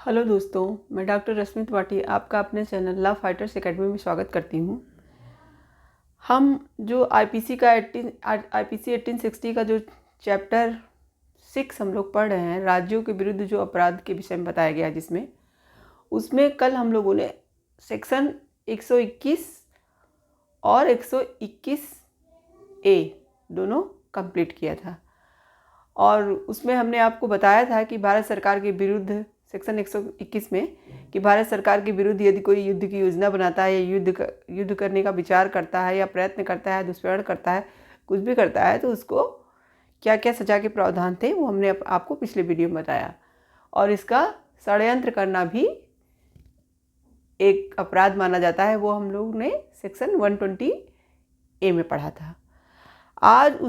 Hello दोस्तों, मैं doctor रश्मि त्रिपाठी आपका अपने चैनल लव फाइटर्स एकेडमी में स्वागत करती हूँ। हम जो आईपीसी 1860 का जो चैप्टर 6 हम लोग पढ़ रहे हैं, राज्यों के विरुद्ध जो अपराध के विषय में बताया गया, जिसमें उसमें कल हम लोगों ने सेक्शन 121 और 121 ए दोनों कंप्लीट किया था। और उसमें हमने आपको बताया था कि भारत सरकार के विरुद्ध सेक्शन 121 में कि भारत सरकार के विरुद्ध यदि कोई युद्ध की योजना बनाता है या युद्ध करने का विचार करता है या प्रयत्न करता है, दुष्प्रचार करता है, कुछ भी करता है, तो उसको क्या क्या सजा के प्रावधान थे वो हमने आपको पिछले वीडियो में बताया। और इसका षड्यंत्र करना भी एक अपराध माना जाता है, वो हम लोग ने सेक्शन 120 ए में पढ़ा था। आज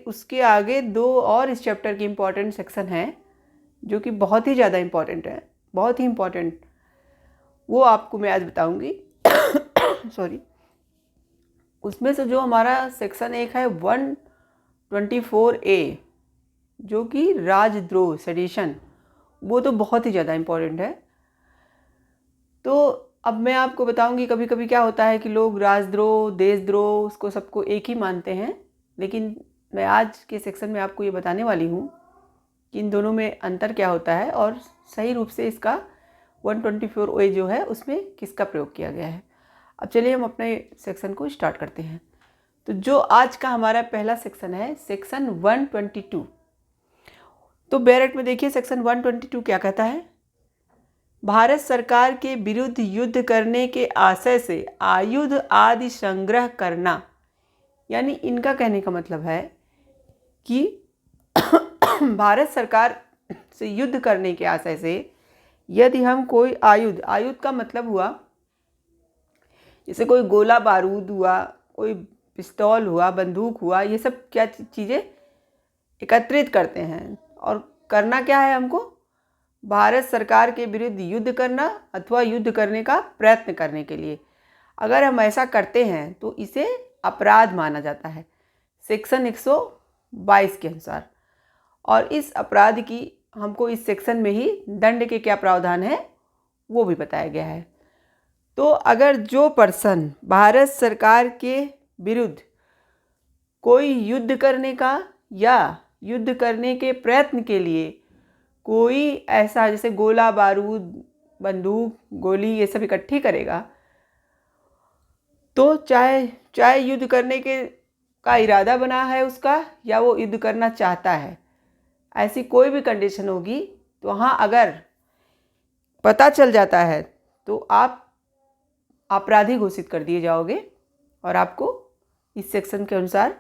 उसके आगे दो और इस चैप्टर के इम्पॉर्टेंट सेक्शन हैं जो कि बहुत ही ज़्यादा इम्पॉर्टेंट है, बहुत ही इम्पॉर्टेंट। वो आपको मैं आज बताऊंगी। सॉरी। उसमें से जो हमारा सेक्शन एक है 124 ए, जो कि राजद्रोह सेडिशन, वो तो बहुत ही ज़्यादा इम्पॉर्टेंट है। तो अब मैं आपको बताऊंगी, कभी कभी क्या होता है कि लोग राजद्रोह, देशद्रोह, उसको सबको एक ही मानते हैं, लेकिन मैं आज के सेक्शन में आपको ये बताने वाली हूँ कि इन दोनों में अंतर क्या होता है और सही रूप से इसका 124 ए जो है उसमें किसका प्रयोग किया गया है। अब चलिए हम अपने सेक्शन को स्टार्ट करते हैं। तो जो आज का हमारा पहला सेक्शन है, सेक्शन 122। तो बैरेट में देखिए सेक्शन 122 क्या कहता है। भारत सरकार के विरुद्ध युद्ध करने के आशय से आयुध आदि संग्रह करना, यानी इनका कहने का मतलब है कि भारत सरकार से युद्ध करने के आशय से यदि हम कोई आयुध का मतलब हुआ जैसे कोई गोला बारूद हुआ, कोई पिस्तौल हुआ, बंदूक हुआ, ये सब क्या चीज़ें एकत्रित करते हैं। और करना क्या है हमको, भारत सरकार के विरुद्ध युद्ध करना अथवा युद्ध करने का प्रयत्न करने के लिए अगर हम ऐसा करते हैं तो इसे अपराध माना जाता है सेक्शन 122 के अनुसार। और इस अपराध की हमको इस सेक्शन में ही दंड के क्या प्रावधान है वो भी बताया गया है। तो अगर जो पर्सन भारत सरकार के विरुद्ध कोई युद्ध करने का या युद्ध करने के प्रयत्न के लिए कोई ऐसा जैसे गोला बारूद, बंदूक, गोली, ये सब इकट्ठी करेगा, तो चाहे युद्ध करने का इरादा बना है उसका या वो युद्ध करना चाहता है, ऐसी कोई भी कंडीशन होगी तो हाँ, अगर पता चल जाता है तो आप अपराधी घोषित कर दिए जाओगे और आपको इस सेक्शन के अनुसार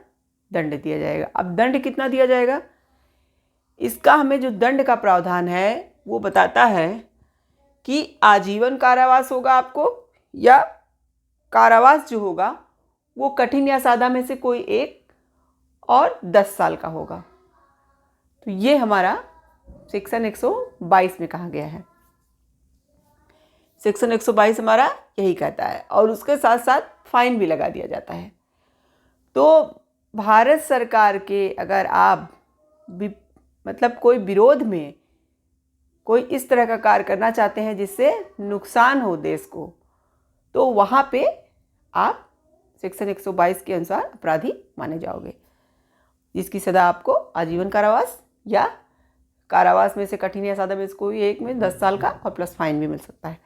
दंड दिया जाएगा। अब दंड कितना दिया जाएगा, इसका हमें जो दंड का प्रावधान है वो बताता है कि आजीवन कारावास होगा आपको, या कारावास जो होगा वो कठिन या सादा में से कोई एक, और 10 साल का होगा। तो ये हमारा सेक्शन 122 में कहा गया है। सेक्शन 122 हमारा यही कहता है, और उसके साथ साथ फाइन भी लगा दिया जाता है। तो भारत सरकार के अगर आप मतलब कोई विरोध में कोई इस तरह का कार्य करना चाहते हैं जिससे नुकसान हो देश को, तो वहाँ पे आप सेक्शन 122 के अनुसार अपराधी माने जाओगे, जिसकी सजा आपको आजीवन कारावास या कारावास में से कठिन या सादा में से कोई एक में 10 साल का और प्लस फाइन भी मिल सकता है।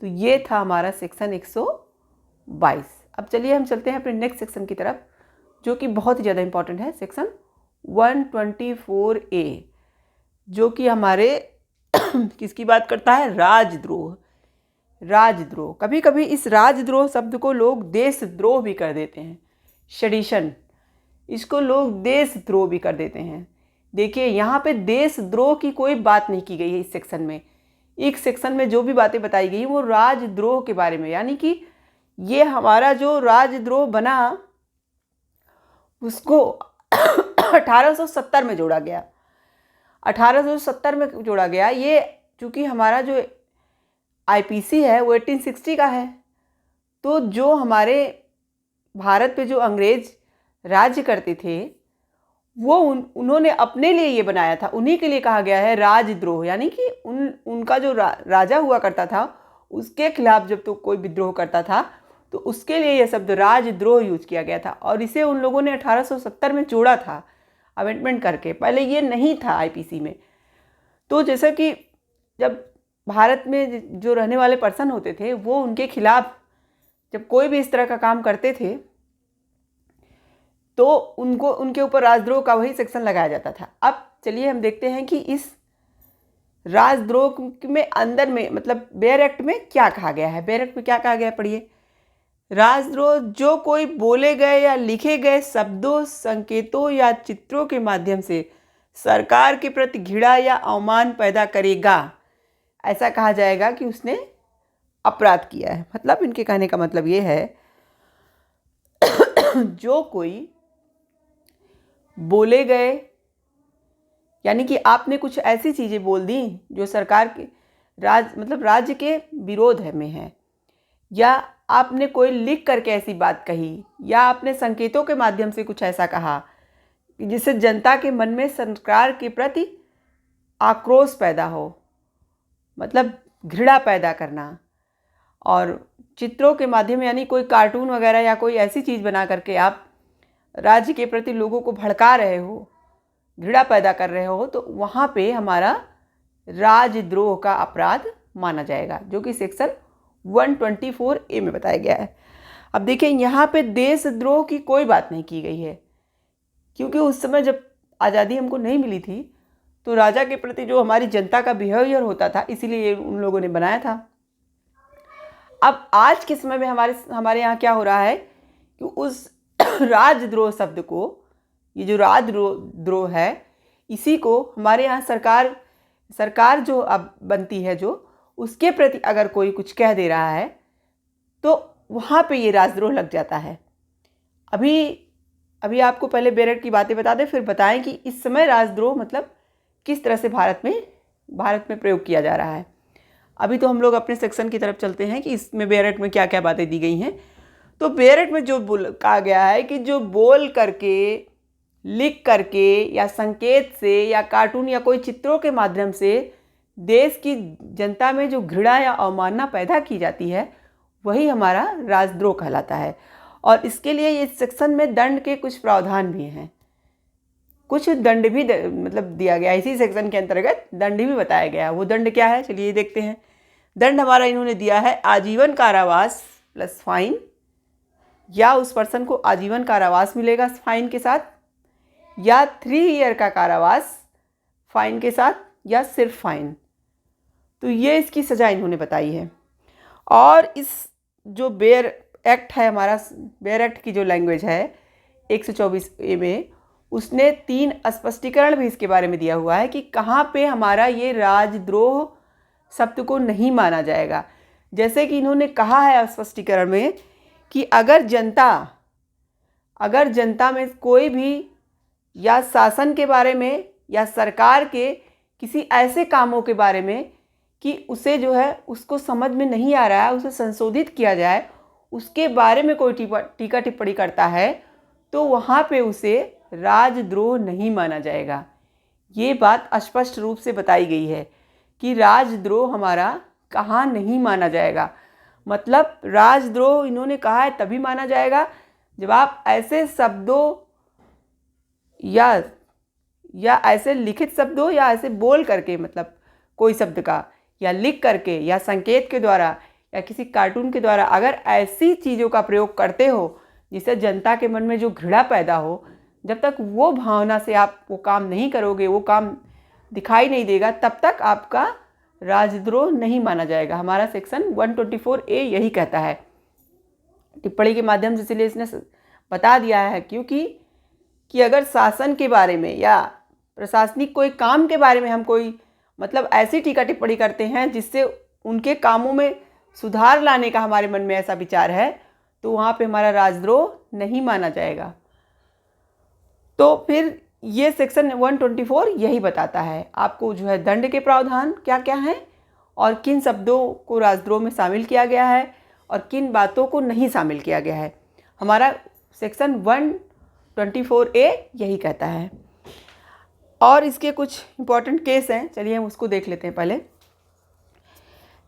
तो ये था हमारा सेक्शन 122। अब चलिए हम चलते हैं अपने नेक्स्ट सेक्शन की तरफ, जो कि बहुत ही ज़्यादा इंपॉर्टेंट है, सेक्शन 124 ए, जो कि हमारे किसकी बात करता है, राजद्रोह। राजद्रोह, कभी कभी इस राजद्रोह शब्द को लोग देशद्रोह भी कर देते हैं, सेडिशन, इसको लोग देशद्रोह भी कर देते हैं। देखिए यहाँ पे देशद्रोह की कोई बात नहीं की गई है इस सेक्शन में। इस सेक्शन में जो भी बातें बताई गई वो राजद्रोह के बारे में, यानी कि ये हमारा जो राजद्रोह बना उसको 1870 में जोड़ा गया। 1870 में जोड़ा गया। ये चूँकि हमारा जो आईपीसी है वो 1860 का है, तो जो हमारे भारत पे जो अंग्रेज राज्य करते थे वो उन्होंने अपने लिए ये बनाया था, उन्हीं के लिए कहा गया है राजद्रोह। यानी कि उनका जो राजा हुआ करता था उसके खिलाफ जब तो कोई विद्रोह करता था तो उसके लिए यह शब्द राजद्रोह यूज किया गया था। और इसे उन लोगों ने 1870 में जोड़ा था अमेंडमेंट करके, पहले ये नहीं था आईपीसी में। तो जैसा कि जब भारत में जो रहने वाले पर्सन होते थे वो उनके खिलाफ जब कोई भी इस तरह का काम करते थे तो उनको उनके ऊपर राजद्रोह का वही सेक्शन लगाया जाता था। अब चलिए हम देखते हैं कि इस राजद्रोह में अंदर में मतलब बेयर एक्ट में क्या कहा गया है। बेयर एक्ट में क्या कहा गया है, पढ़िए। राजद्रोह जो कोई बोले गए या लिखे गए शब्दों, संकेतों या चित्रों के माध्यम से सरकार के प्रति घृणा या अवमान पैदा करेगा, ऐसा कहा जाएगा कि उसने अपराध किया है। मतलब इनके कहने का मतलब ये है जो कोई बोले गए, यानी कि आपने कुछ ऐसी चीज़ें बोल दी जो सरकार के राज्य के विरोध में है, या आपने कोई लिख करके ऐसी बात कही, या आपने संकेतों के माध्यम से कुछ ऐसा कहा जिससे जनता के मन में सरकार के प्रति आक्रोश पैदा हो, मतलब घृणा पैदा करना। और चित्रों के माध्यम यानी कोई कार्टून वगैरह या कोई ऐसी चीज़ बना करके आप राज्य के प्रति लोगों को भड़का रहे हो, घृणा पैदा कर रहे हो, तो वहाँ पे हमारा राजद्रोह का अपराध माना जाएगा, जो कि सेक्शन 124A में बताया गया है। अब देखें, यहाँ पे देशद्रोह की कोई बात नहीं की गई है, क्योंकि उस समय जब आज़ादी हमको नहीं मिली थी तो राजा के प्रति जो हमारी जनता का बिहेवियर होता था, इसीलिए उन लोगों ने बनाया था। अब आज के समय में हमारे यहाँ क्या हो रहा है कि उस राजद्रोह शब्द को, ये जो राजद्रोह है, इसी को हमारे यहाँ सरकार जो अब बनती है, जो उसके प्रति अगर कोई कुछ कह दे रहा है तो वहाँ पे ये राजद्रोह लग जाता है। अभी आपको पहले बेरेट की बातें बता दें, फिर बताएं कि इस समय राजद्रोह मतलब किस तरह से भारत में प्रयोग किया जा रहा है। अभी तो हम लोग अपने सेक्शन की तरफ चलते हैं कि इसमें बेरेट में क्या क्या बातें दी गई हैं। तो बेरेट में जो कहा गया है कि जो बोल करके, लिख करके या संकेत से या कार्टून या कोई चित्रों के माध्यम से देश की जनता में जो घृणा या अवमानना पैदा की जाती है, वही हमारा राजद्रोह कहलाता है। और इसके लिए इस सेक्शन में दंड के कुछ प्रावधान भी हैं, कुछ दंड भी मतलब दिया गया है। इसी सेक्शन के अंतर्गत दंड भी बताया गया है। वो दंड क्या है, चलिए देखते हैं। दंड हमारा इन्होंने दिया है आजीवन कारावास प्लस फाइन, या उस पर्सन को आजीवन कारावास मिलेगा फाइन के साथ, या 3 ईयर का कारावास फाइन के साथ, या सिर्फ फाइन। तो ये इसकी सज़ा इन्होंने बताई है। और इस जो बेयर एक्ट है, हमारा बेयर एक्ट की जो लैंग्वेज है 124A में, उसने 3 स्पष्टीकरण भी इसके बारे में दिया हुआ है कि कहाँ पे हमारा ये राजद्रोह शब्द को नहीं माना जाएगा। जैसे कि इन्होंने कहा है स्पष्टीकरण में कि अगर जनता में कोई भी या शासन के बारे में या सरकार के किसी ऐसे कामों के बारे में कि उसे जो है उसको समझ में नहीं आ रहा है, उसे संशोधित किया जाए, उसके बारे में कोई टीका टिप्पणी करता है, तो वहाँ पे उसे राजद्रोह नहीं माना जाएगा। ये बात स्पष्ट रूप से बताई गई है कि राजद्रोह हमारा कहाँ नहीं माना जाएगा। मतलब राजद्रोह इन्होंने कहा है तभी माना जाएगा जब आप ऐसे शब्दों या ऐसे लिखित शब्दों या ऐसे बोल करके, मतलब कोई शब्द का, या लिख करके, या संकेत के द्वारा, या किसी कार्टून के द्वारा अगर ऐसी चीज़ों का प्रयोग करते हो जिससे जनता के मन में जो घृणा पैदा हो, जब तक वो भावना से आप वो काम नहीं करोगे, वो काम दिखाई नहीं देगा, तब तक आपका राजद्रोह नहीं माना जाएगा। हमारा सेक्शन 124A यही कहता है टिप्पणी के माध्यम से। इसलिए इसने बता दिया है कि अगर शासन के बारे में या प्रशासनिक कोई काम के बारे में हम कोई मतलब ऐसी टीका टिप्पणी करते हैं जिससे उनके कामों में सुधार लाने का हमारे मन में ऐसा विचार है, तो वहाँ पे हमारा राजद्रोह नहीं माना जाएगा। तो फिर ये सेक्शन 124 यही बताता है आपको जो है दंड के प्रावधान क्या क्या हैं, और किन शब्दों को राजद्रोह में शामिल किया गया है और किन बातों को नहीं शामिल किया गया है। हमारा सेक्शन 24A यही कहता है। और इसके कुछ इम्पोर्टेंट केस हैं, चलिए हम उसको देख लेते हैं।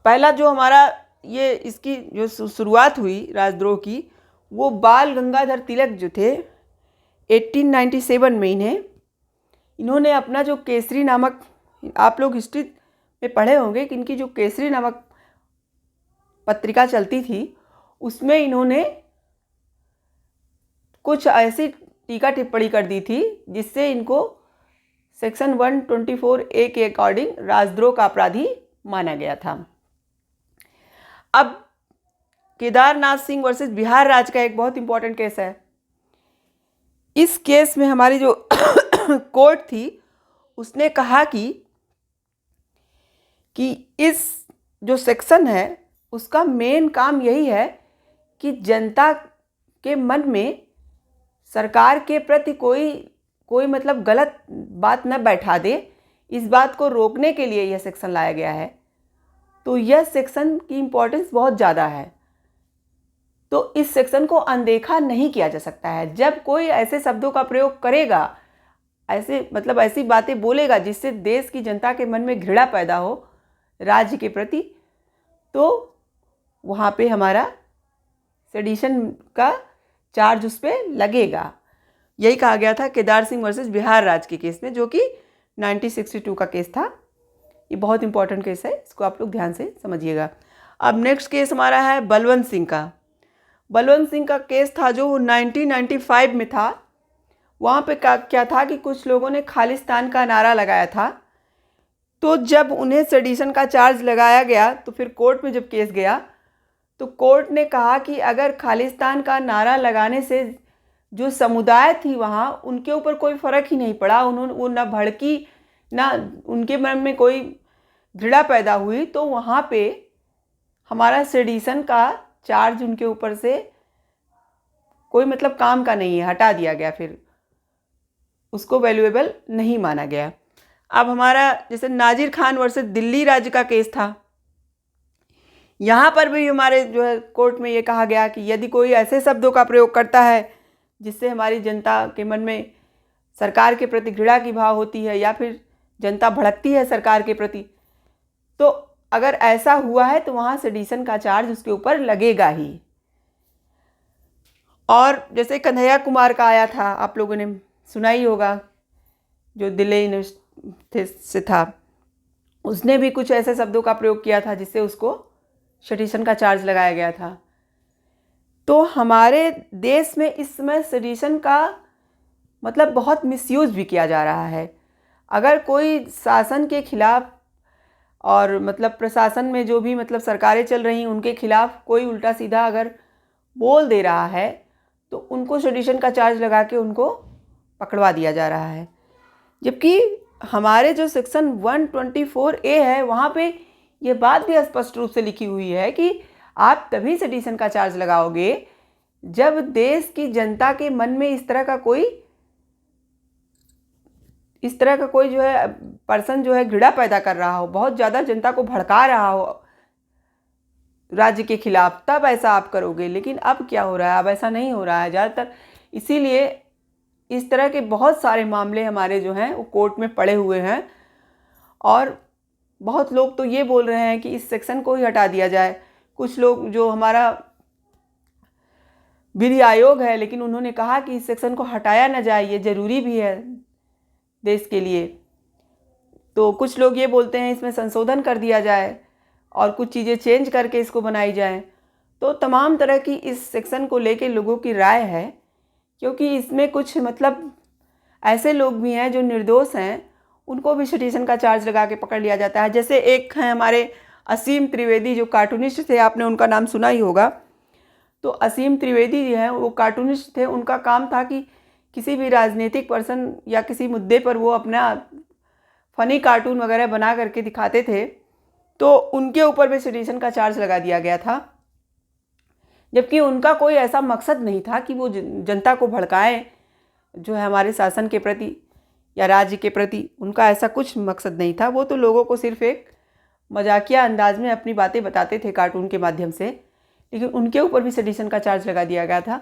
पहला जो हमारा ये इसकी जो शुरुआत हुई राजद्रोह की, वो बाल गंगाधर तिलक जो थे 1897 में इन्होंने अपना जो केसरी नामक, आप लोग हिस्ट्री में पढ़े होंगे कि इनकी जो केसरी नामक पत्रिका चलती थी, उसमें इन्होंने कुछ ऐसी टीका टिप्पणी कर दी थी जिससे इनको सेक्शन 124A के अकॉर्डिंग राजद्रोह का अपराधी माना गया था। अब केदारनाथ सिंह वर्सेस बिहार राज्य का एक बहुत इंपॉर्टेंट केस है। इस केस में हमारी जो कोर्ट थी उसने कहा कि इस जो सेक्शन है उसका मेन काम यही है कि जनता के मन में सरकार के प्रति कोई मतलब गलत बात न बैठा दे, इस बात को रोकने के लिए यह सेक्शन लाया गया है। तो यह सेक्शन की इम्पोर्टेंस बहुत ज़्यादा है, तो इस सेक्शन को अनदेखा नहीं किया जा सकता है। जब कोई ऐसे शब्दों का प्रयोग करेगा, ऐसी बातें बोलेगा जिससे देश की जनता के मन में घृणा पैदा हो राज्य के प्रति, तो वहाँ पे हमारा सेडिशन का चार्ज उस पर लगेगा। यही कहा गया था केदार सिंह वर्सेस बिहार राज्य के केस में, जो कि 1962 का केस था। ये बहुत इंपॉर्टेंट केस है, इसको आप लोग ध्यान से समझिएगा। अब नेक्स्ट केस हमारा है बलवंत सिंह का। बलवंत सिंह का केस था जो 1995 में था। वहाँ पे क्या था कि कुछ लोगों ने खालिस्तान का नारा लगाया था। तो जब उन्हें सेडिशन का चार्ज लगाया गया तो फिर कोर्ट में जब केस गया तो कोर्ट ने कहा कि अगर खालिस्तान का नारा लगाने से जो समुदाय थी वहाँ, उनके ऊपर कोई फ़र्क ही नहीं पड़ा, वो ना भड़की, ना उनके मन में कोई घृणा पैदा हुई, तो वहाँ पे हमारा सेडिशन का चार्ज उनके ऊपर से कोई मतलब काम का नहीं है, हटा दिया गया, फिर उसको वैल्यूएबल नहीं माना गया। अब हमारा जैसे नाजिर खान वर्सेस दिल्ली राज्य का केस था, यहाँ पर भी हमारे जो है कोर्ट में ये कहा गया कि यदि कोई ऐसे शब्दों का प्रयोग करता है जिससे हमारी जनता के मन में सरकार के प्रति घृणा की भाव होती है या फिर जनता भड़कती है सरकार के प्रति, तो अगर ऐसा हुआ है तो वहाँ सेडिशन का चार्ज उसके ऊपर लगेगा ही। और जैसे कन्हैया कुमार का आया था, आप लोगों ने सुना ही होगा, जो दिल्ली यूनिवर्सिटी से था, उसने भी कुछ ऐसे शब्दों का प्रयोग किया था जिससे उसको सेडिशन का चार्ज लगाया गया था। तो हमारे देश में इस समय सेडिशन का मतलब बहुत मिसयूज़ भी किया जा रहा है। अगर कोई शासन के खिलाफ और मतलब प्रशासन में जो भी मतलब सरकारें चल रही उनके खिलाफ कोई उल्टा सीधा अगर बोल दे रहा है तो उनको सेडिशन का चार्ज लगा के उनको पकड़वा दिया जा रहा है। जबकि हमारे जो सेक्शन 124A है वहाँ पे ये बात भी स्पष्ट रूप से लिखी हुई है कि आप तभी सेडिशन का चार्ज लगाओगे जब देश की जनता के मन में इस तरह का कोई जो है पर्सन जो है घृणा पैदा कर रहा हो, बहुत ज़्यादा जनता को भड़का रहा हो राज्य के खिलाफ, तब ऐसा आप करोगे। लेकिन अब क्या हो रहा है, अब ऐसा नहीं हो रहा है ज़्यादातर। इसीलिए इस तरह के बहुत सारे मामले हमारे जो हैं वो कोर्ट में पड़े हुए हैं और बहुत लोग तो ये बोल रहे हैं कि इस सेक्शन को ही हटा दिया जाए। कुछ लोग जो हमारा विधि आयोग है, लेकिन उन्होंने कहा कि इस सेक्शन को हटाया ना जाए, ये ज़रूरी भी है देश के लिए। तो कुछ लोग ये बोलते हैं इसमें संशोधन कर दिया जाए और कुछ चीज़ें चेंज करके इसको बनाई जाए। तो तमाम तरह की इस सेक्शन को लेके लोगों की राय है, क्योंकि इसमें कुछ मतलब ऐसे लोग भी हैं जो निर्दोष हैं, उनको भी सेडिशन का चार्ज लगा के पकड़ लिया जाता है। जैसे एक हैं हमारे असीम त्रिवेदी, जो कार्टूनिस्ट थे, आपने उनका नाम सुना ही होगा। तो असीम त्रिवेदी जो हैं वो कार्टूनिस्ट थे। उनका काम था कि किसी भी राजनीतिक पर्सन या किसी मुद्दे पर वो अपना फ़नी कार्टून वगैरह बना करके दिखाते थे, तो उनके ऊपर भी सेडिशन का चार्ज लगा दिया गया था। जबकि उनका कोई ऐसा मकसद नहीं था कि वो जनता को भड़काएं जो है हमारे शासन के प्रति या राज्य के प्रति, उनका ऐसा कुछ मकसद नहीं था। वो तो लोगों को सिर्फ एक मजाकिया अंदाज में अपनी बातें बताते थे कार्टून के माध्यम से, लेकिन उनके ऊपर भी सेडिशन का चार्ज लगा दिया गया था।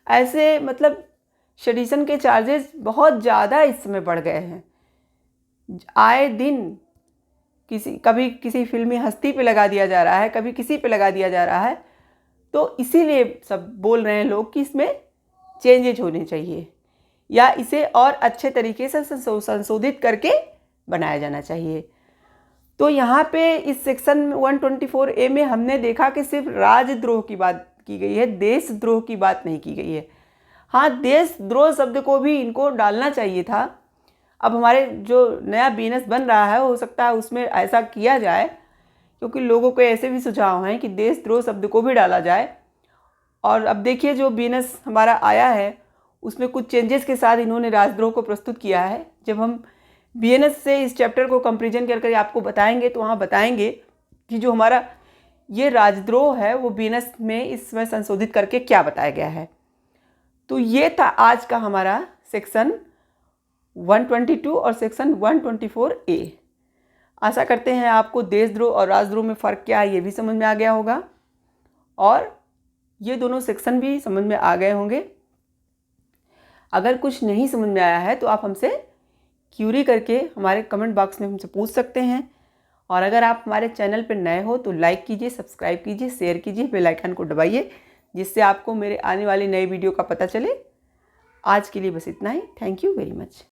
ऐसे मतलब सेडिशन के चार्जेस बहुत ज़्यादा इस समय बढ़ गए हैं। आए दिन कभी किसी फिल्मी हस्ती पे लगा दिया जा रहा है, कभी किसी पे लगा दिया जा रहा है। तो इसीलिए सब बोल रहे हैं लोग कि इसमें चेंजेज होने चाहिए या इसे और अच्छे तरीके से संशोधित करके बनाया जाना चाहिए। तो यहाँ पे इस सेक्शन 124A में हमने देखा कि सिर्फ राजद्रोह की बात की गई है, देशद्रोह की बात नहीं की गई है। हाँ, देशद्रोह शब्द को भी इनको डालना चाहिए था। अब हमारे जो नया बीएनएस बन रहा है, हो सकता है उसमें ऐसा किया जाए, क्योंकि लोगों के ऐसे भी सुझाव हैं कि देशद्रोह शब्द को भी डाला जाए। और अब देखिए जो बीएनएस हमारा आया है उसमें कुछ चेंजेस के साथ इन्होंने राजद्रोह को प्रस्तुत किया है। जब हम बीएनएस से इस चैप्टर को कंपेरिजन करके आपको बताएंगे तो वहाँ बताएंगे कि जो हमारा ये राजद्रोह है वो बीएनएस में इसमें संशोधित करके क्या बताया गया है। तो ये था आज का हमारा सेक्शन 122 और सेक्शन 124A। आशा करते हैं आपको देशद्रोह और राजद्रोह में फ़र्क क्या है ये भी समझ में आ गया होगा और ये दोनों सेक्शन भी समझ में आ गए होंगे। अगर कुछ नहीं समझ में आया है तो आप हमसे क्यूरी करके हमारे कमेंट बॉक्स में हमसे पूछ सकते हैं। और अगर आप हमारे चैनल पर नए हो तो लाइक कीजिए, सब्सक्राइब कीजिए, शेयर कीजिए, बेल आइकन को दबाइए, जिससे आपको मेरे आने वाली नई वीडियो का पता चले। आज के लिए बस इतना ही। Thank you very much.